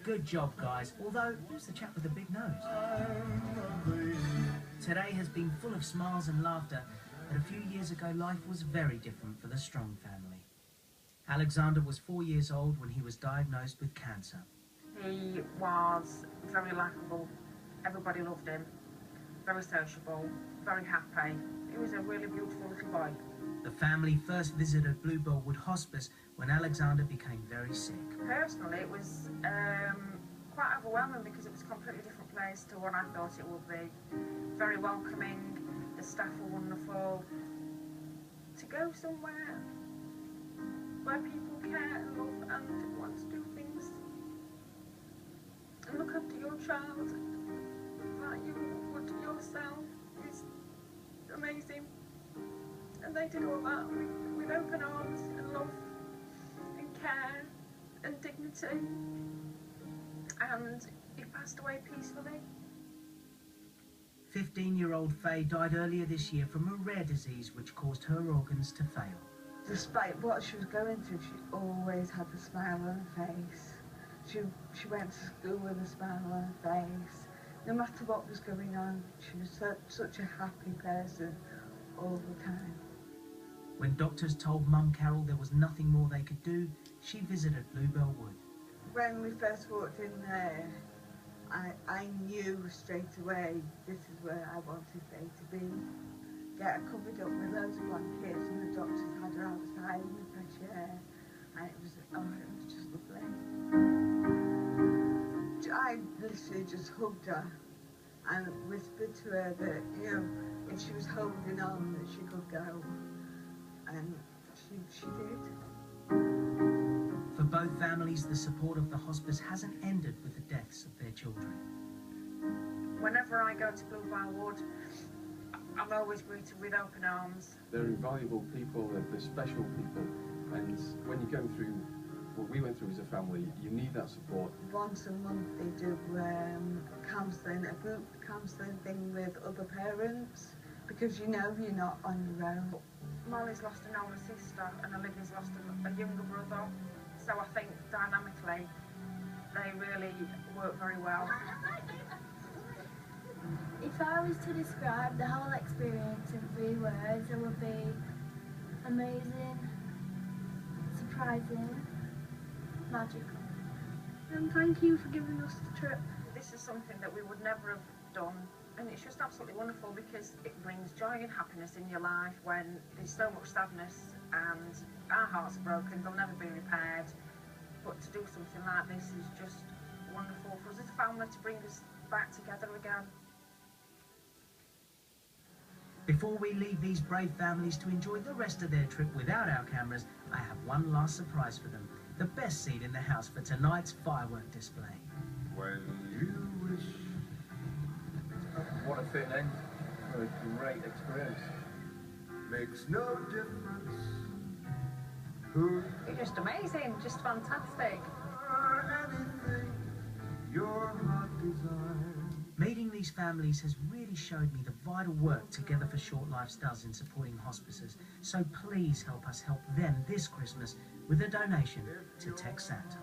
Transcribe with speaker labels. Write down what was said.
Speaker 1: Good job, guys. Although, who's the chap with the big nose? Today has been full of smiles and laughter, but a few years ago life was very different for the Strong family. Alexander was 4 years old when he was diagnosed with cancer.
Speaker 2: He was very likeable. Everybody loved him. Very sociable, very happy. He was a really beautiful little boy.
Speaker 1: The family first visited Bluebell Wood Hospice when Alexander became very sick.
Speaker 2: Personally, it was quite overwhelming because it was a completely different place to what I thought it would be. Very welcoming, the staff were wonderful. To go somewhere where people care and love and want to do things and look after your child like you would yourself is amazing. And they did all that with open arms and love and care and dignity. And he passed away peacefully.
Speaker 1: 15-year-old Faye died earlier this year from a rare disease which caused her organs to fail.
Speaker 3: Despite what she was going through, she always had a smile on her face. She went to school with a smile on her face. No matter what was going on, she was such a happy person all the time.
Speaker 1: When doctors told Mum Carol there was nothing more they could do, she visited Bluebell Wood.
Speaker 3: When we first walked in there, I knew straight away this is where I wanted Faye to be. Get her covered up with loads of blankets, and the doctors had her outside in the fresh air, and it was just lovely. I literally just hugged her and whispered to her that, you know, if she was holding on, that she could go. And she did.
Speaker 1: For both families, the support of the hospice hasn't ended with the deaths of their children.
Speaker 2: Whenever I go to Bluebell Wood, I'm always greeted with open arms.
Speaker 4: They're invaluable people, they're special people, and when you go through what we went through as a family, you need that support.
Speaker 3: Once a month they do counselling, a group counselling thing with other parents, because you know you're not on your own.
Speaker 2: Molly's lost an older sister and Olivia's lost a younger brother, so I think dynamically they really work very well.
Speaker 5: If I was to describe the whole experience in 3 words, it would be amazing, surprising, magical.
Speaker 6: And thank you for giving us the trip.
Speaker 2: This is something that we would never have done, and it's just absolutely wonderful because it brings joy and happiness in your life when there's so much sadness and our hearts are broken, they'll never be repaired. But to do something like this is just wonderful for us as a family, to bring us back together again.
Speaker 1: Before we leave these brave families to enjoy the rest of their trip without our cameras, I have one last surprise for them. The best seat in the house for tonight's firework display.
Speaker 7: When you wish.
Speaker 4: What a fit end for a great experience.
Speaker 7: Makes no difference who
Speaker 2: It's just amazing, just fantastic.
Speaker 7: or anything your heart desires.
Speaker 1: Meeting these families has really showed me the vital work Together for Short Lives does in supporting hospices. So please help us help them this Christmas with a donation to TechSat.